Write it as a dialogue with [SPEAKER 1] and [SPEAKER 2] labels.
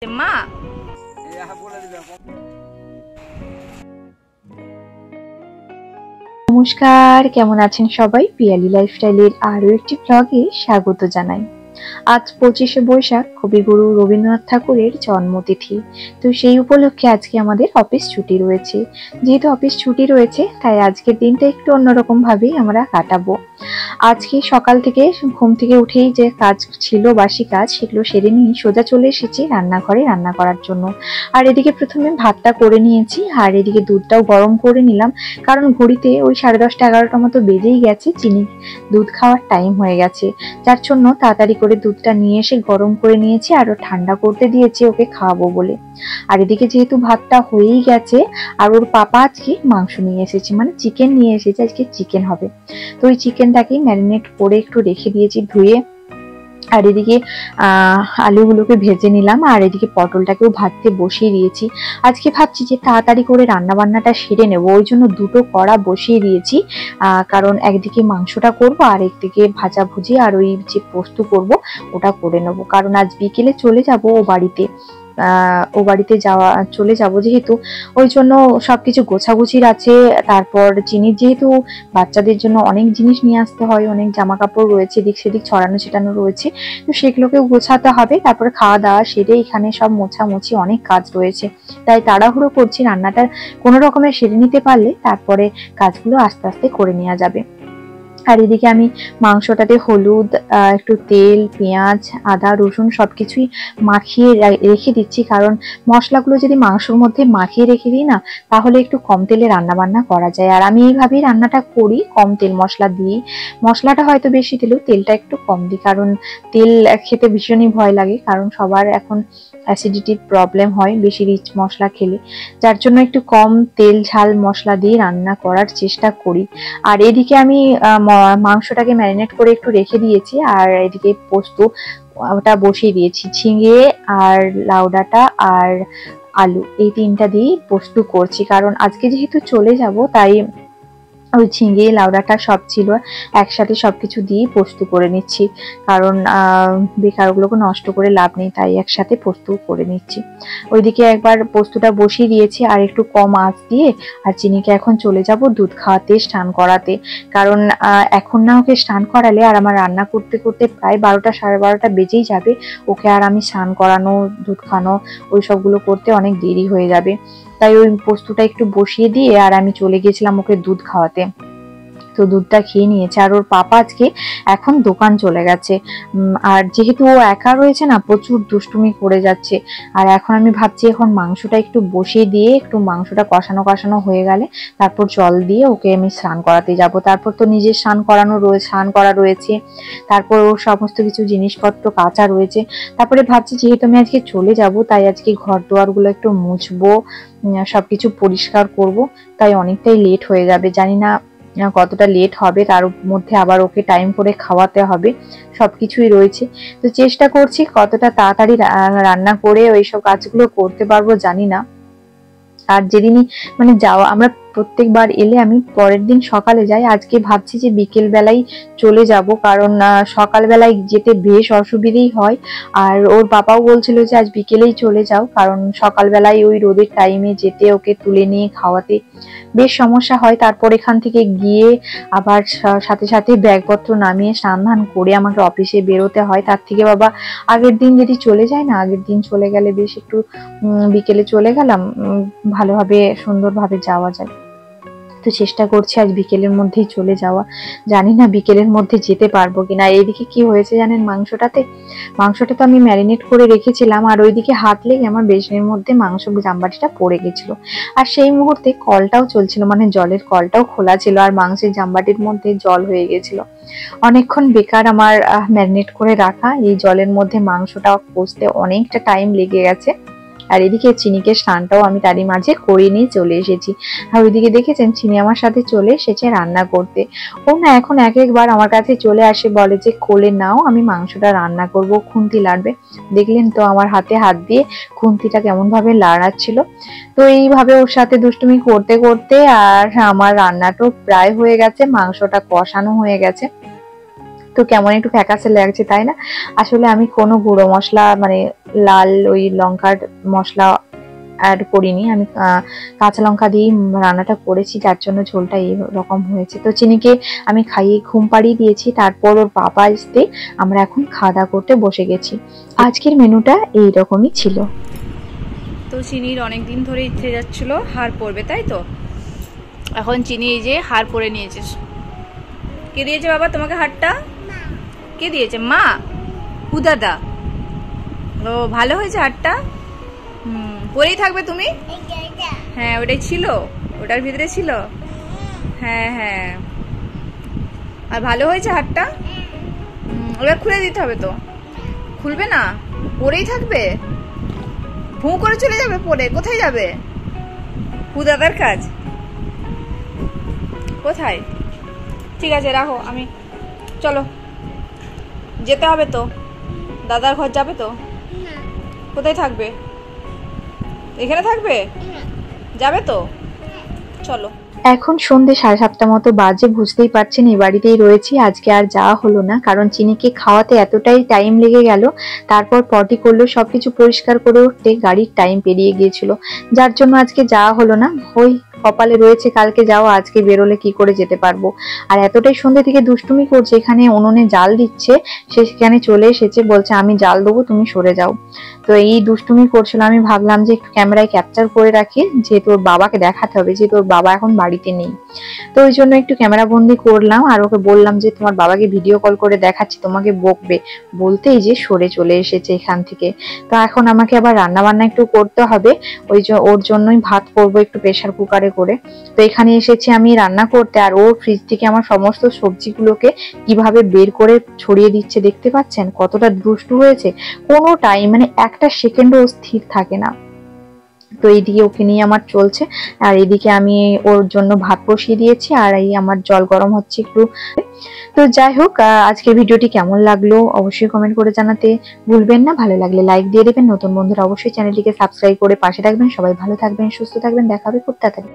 [SPEAKER 1] মা
[SPEAKER 2] নমস্কার, কেমন আছেন সবাই? পিয়ালি লাইফস্টাইলের আরো একটি ব্লগে স্বাগত জানাই। আজ 25শে বৈশাখ, কবিগুরু রবীন্দ্রনাথ ঠাকুরের জন্মতিথি। তো সেই উপলক্ষে আজকে আমাদের অফিস ছুটি রয়েছে। যেহেতু অফিস ছুটি রয়েছে তাই আজকের দিনটা একটু অন্যরকম ভাবেই আমরা কাটাবো। আজকে সকাল থেকে ঘুম থেকে উঠেই যে কাজ ছিল, বাসি কাজ, সেগুলো সেরে নিয়ে সোজা চলে এসেছি রান্নাঘরে রান্না করার জন্য। আর এদিকে প্রথমে ভাতটা করে নিয়েছি, আর এদিকে দুধটাও গরম করে নিলাম, কারণ ঘড়িতে ওই 10:30 11টা মতো বেজেই গেছে, চিনি দুধ খাওয়ার টাইম হয়ে গেছে। যার জন্য তাড়াতাড়ি করে দুধটা নিয়ে এসে গরম করে নিয়েছি, আরও ঠান্ডা করতে দিয়েছি ওকে খাওয়াবো বলে। আর এদিকে যেহেতু ভাতটা হয়েই গেছে, আর ওর পাপা আজকে মাংস নিয়ে এসেছে, মানে চিকেন নিয়ে এসেছে, আজকে চিকেন হবে। তো ওই চিকেনটাকে ম্যারিনেট করে একটু রেখে দিয়েছি ধুয়ে। আর এদিকে আলুগুলোকে ভেজে নিলাম, আর এদিকে পটলটাকেও ভাজতে বসিয়ে দিয়েছি। আজকে ভাবছি যে তাড়াতাড়ি করে রান্না বান্নাটা সেরে নেবো, ওই জন্য দুটো কড়া বসিয়ে দিয়েছি। কারণ একদিকে মাংসটা করব, আর একদিকে ভাজাভুজি আর ওই যে পোস্ত করব ওটা করে নেবো। কারণ আজ বিকেলে চলে যাব ও বাড়িতে চলে যাব যেহেতু, ওই জন্য সবকিছু গোছাগুছির আছে। তারপর চিনির যেহেতু বাচ্চাদের জন্য অনেক জিনিস নিয়ে আসতে হয়, অনেক জামা কাপড় রয়েছে, এদিক সেদিক ছড়ানো ছিটানো রয়েছে, তো সেগুলোকেও গোছাতে হবে। তারপর খাওয়া দাওয়া সেরে এখানে সব মোছামুছি অনেক কাজ রয়েছে, তাই তাড়াহুড়ো করছি। রান্নাটা কোনো রকমের সেরে নিতে পারলে তারপরে কাজগুলো আস্তে আস্তে করে নেওয়া যাবে। আর এদিকে আমি মাংসটাতে হলুদ, একটু তেল, পেঁয়াজ, আদা, রসুন সবকিছুই মাখিয়ে রেখে দিচ্ছি। কারণ মশলাগুলো যদি মাংসর মধ্যে মাখিয়ে রেখে দিই না, তাহলে একটু কম তেলে রান্না বান্না করা যায়। আর আমি এইভাবেই রান্নাটা করি, কম তেল মশলা দিই। মশলাটা হয়তো বেশি দিলেও তেলটা একটু কম দিই, কারণ তেল খেতে ভীষণই ভয় লাগে, কারণ সবার এখন অ্যাসিডিটির প্রবলেম হয় বেশি রিচ মশলা খেলে। যার জন্য একটু কম তেল ঝাল মশলা দিয়ে রান্না করার চেষ্টা করি। আর এদিকে আমি মাংসটাকে ম্যারিনেট করে একটু রেখে দিয়েছি, আর এদিকে পোস্ত ওটা বসিয়ে দিয়েছি। ঝিঙে আর লাউ ডাঁটা আর আলু, এই তিনটা দিয়েই পোস্ত করছি। কারণ আজকে যেহেতু চলে যাব, তাই ওই ঝিঙে লাউ ডাঁটা সব ছিল একসাথে, সবকিছু দিয়ে পোস্ত করে নিচ্ছি। কারণ বেকার ওগুলোকে নষ্ট করে লাভ নেই, তাই একসাথে পোস্ত করে নিচ্ছি। ওইদিকে একবার পোস্তটা বসিয়ে দিয়েছি, আর একটু কম আঁচ দিয়ে। আর চিনিকে এখন চলে যাব দুধ খাওয়াতে, স্নান করাতে। কারণ এখন না ওকে স্নান করালে আর আমার রান্না করতে করতে প্রায় 12টা 12:30 বেজেই যাবে। ওকে আর আমি স্নান করানো, দুধ খাওয়ানো, ওই সবগুলো করতে অনেক দেরি হয়ে যাবে। তাই ওই পোস্তটা একটু বসিয়ে দিয়ে আর আমি চলে গেছিলাম ওকে দুধ খাওয়াতে। তো দুধটা খেয়ে নিয়েছে, আর ওর পাপা আজকে এখন দোকান চলে গেছে। আর যেহেতু ও একা রয়েছে না, প্রচুর দুষ্টুমি করে যাচ্ছে। আর এখন আমি ভাবছি এখন মাংসটা একটু বসিয়ে দিয়ে, একটু মাংসটা কষানো কষানো হয়ে গেলে তারপর জল দিয়ে ওকে আমি স্নান করাতে যাব। তারপর তো নিজের স্নান করা রয়েছে, তারপর ওর সমস্ত কিছু জিনিসপত্র কাঁচা রয়েছে। তারপরে ভাবছি যেহেতু আমি আজকে চলে যাব, তাই আজকে ঘর দুয়ার গুলো একটু মুছবো, সবকিছু পরিষ্কার করব। তাই অনেকটাই লেট হয়ে যাবে, জানি না কতটা লেট হবে। তার মধ্যে আবার ওকে টাইম করে খাওয়াতে হবে, সবকিছুই রয়েছে। তো চেষ্টা করছি কতটা তাড়াতাড়ি রান্না করে ওইসব কাজগুলো করতে পারবো জানি না। আর যেদিনই মানে যাওয়া, আমরা প্রত্যেকবার এলে আমি পরের দিন সকালে যাই, আজকে ভাবছি যে বিকেল বেলায় চলে যাব। কারণ সকাল বেলায় যেতে বেশ অসুবিধেই হয়। আর ওর বাবাও বলছিল যে আজ বিকেলেই চলে যাও, কারণ সকাল বেলায় ওই রোদের টাইমে যেতে, ওকে তুলে নিয়ে খাওয়াতে বেশ সমস্যা হয়। তারপর এখান থেকে গিয়ে আবার সাথে সাথে ব্যাগপত্র নামিয়ে স্নান ধান করে আমাকে অফিসে বেরোতে হয়। তার থেকে বাবা আগের দিন যদি চলে যায় না, আগের দিন চলে গেলে বেশ একটু বিকেলে চলে গেলাম, ভালোভাবে সুন্দরভাবে যাওয়া যায়। তো চেষ্টা করছি আজ বিকেলের মধ্যেই চলে যাওয়া, জানি না বিকেলের মধ্যে যেতে পারবো কিনা। এইদিকে কি হয়েছে জানেন, মাংসটা তো আমি ম্যারিনেট করে রেখেছিলাম, আর ওইদিকে হাত লেগে আমার বেসনের মধ্যে মাংস জাম্বাটিটা পড়ে গেছিল। আর সেই মুহূর্তে কলটাও চলছিল, মানে জলের কলটাও খোলা ছিল, আর মাংসের জাম্বাটির মধ্যে জল হয়ে গেছিল। অনেকক্ষণ বেকার আমার ম্যারিনেট করে রাখা এই জলের মধ্যে মাংসটা কষতে অনেকটা টাইম লেগে গেছে। আর এদিকে চিনিকে স্নানটাও আমি তারই মাঝে করে নিয়ে চলে এসেছি। আর ওইদিকে দেখেছেন চিনি আমার সাথে চলে এসেছে রান্না করতে। ও না এখন এক একবার আমার কাছে চলে আসে, বলে যে কোলে নাও, আমি মাংসটা রান্না করব, খুন্তি লাড়বে। দেখলেন তো আমার হাতে হাত দিয়ে খুন্তিটা কেমন ভাবে লাড়াচ্ছিল। তো এইভাবে ওর সাথে দুষ্টুমি করতে করতে আর আমার রান্নাটাও প্রায় হয়ে গেছে, মাংসটা কষানো হয়ে গেছে। তো কেমন একটু ফ্যাকাসে লাগছে তাই না? আসলে আমি কোনো গুঁড়ো মশলা মানে লাল ওই লঙ্কার মশলা অ্যাড করিনি, আমি কাঁচা লঙ্কা দিয়েই রান্নাটা করেছি, যার জন্য ঝোলটা এরকম হয়েছে। তো চিনিকে আমি খাইয়ে ঘুম পাড়িয়ে দিয়েছি, তারপর ওর বাবা আসতে আমরা এখন খাওয়া দাওয়া করতে বসে গেছি। আজকের মেনুটা এইরকমই ছিল।
[SPEAKER 1] তো চিনির অনেক দিন ধরে ইচ্ছে যাচ্ছিল হার পরবে, তাই তো এখন চিনি এই যে হার পরে নিয়েছিস। কে দিয়েছে বাবা তোমাকে হারটা? কে দিয়েছে? মা? হুদাদা? ও ভালো হয়েছে হারটা। পরেই থাকবে তুমি? হ্যাঁ ওটাই ছিল, ওটার ভিতরে ছিল। হ্যাঁ হ্যাঁ, আর ভালো হয়েছে হারটা। ওটা খুলে দিতে হবে তো। খুলবে না? পরেই থাকবে? ভুঁ করে চলে যাবে পরে? কোথায় যাবে? হুদাদার কাজ? কোথায়? ঠিক আছে রাখো, আমি চলো যেতে হবে তো, দাদার ঘর যাবে তো? কোথায় থাকবে? এখানে থাকবে? যাবে তো? চলো।
[SPEAKER 2] এখন সন্ধ্যে 7:30 মতো বাজে, বুঝতেই পারছেন এই বাড়িতেই রয়েছি। আজকে আর যাওয়া হলো না, কারণ চিনিকে খাওয়াতে এতটাই টাইম লেগে গেল, তারপর পটি করলো, সবকিছু পরিষ্কার করে উঠতে গাড়ির টাইম পেরিয়ে গিয়েছিল, যার জন্য আজকে যাওয়া হলো না। ওই কপালে রয়েছে কালকে যাওয়া, আজকে বেরোলে কি করে যেতে পারবো। আর এতটাই সন্ধ্যে থেকে দুষ্টুমি করছে, এখানে উনুনে জাল দিচ্ছে, সে সেখানে চলে এসেছে, বলছে আমি জাল দেবো তুমি সরে যাও। তো এই দুষ্টুমি করছিল, আমি ভাবলাম যে একটু ক্যামেরায় ক্যাপচার করে রাখি, যেহেতু ওর বাবাকে দেখাতে হবে, যেহেতু ওর বাবা এখন বাড়িতে নেই। তো ওই জন্য একটু ক্যামেরা বন্দি করলাম, আর ওকে বললাম যে তোমার বাবাকে ভিডিও কল করে দেখাচ্ছি, তোমাকে বকবে, বলতেই যে সরে চলে এসেছে এখান থেকে। তো এখন আমাকে আবার রান্না বান্না একটু করতে হবে, ওর জন্যই ভাত করবো একটু প্রেসার কুকারে করে। তো এখানে এসেছি আমি রান্না করতে, আর ও ফ্রিজ থেকে আমার সমস্ত সবজিগুলোকে কিভাবে বের করে ছড়িয়ে দিচ্ছে দেখতে পাচ্ছেন, কতটা দুষ্টু হয়েছে। কোনো টাইম মানে একটা সেকেন্ডও স্থির থাকে না। তো এইদিকে ওকে নিয়ে আমার চলছে, আর এদিকে আমি ওর জন্য ভাত বসিয়ে দিয়েছি, আর এই আমার জল গরম হচ্ছে একটু। তো যাই হোক, আজকের ভিডিওটি কেমন লাগলো অবশ্যই কমেন্ট করে জানাতে ভুলবেন না। ভালো লাগলে লাইক দিয়ে দেবেন, নতুন বন্ধুরা অবশ্যই চ্যানেলটিকে সাবস্ক্রাইব করে পাশে থাকবেন। সবাই ভালো থাকবেন, সুস্থ থাকবেন, দেখা হবে খুব তাড়াতাড়ি।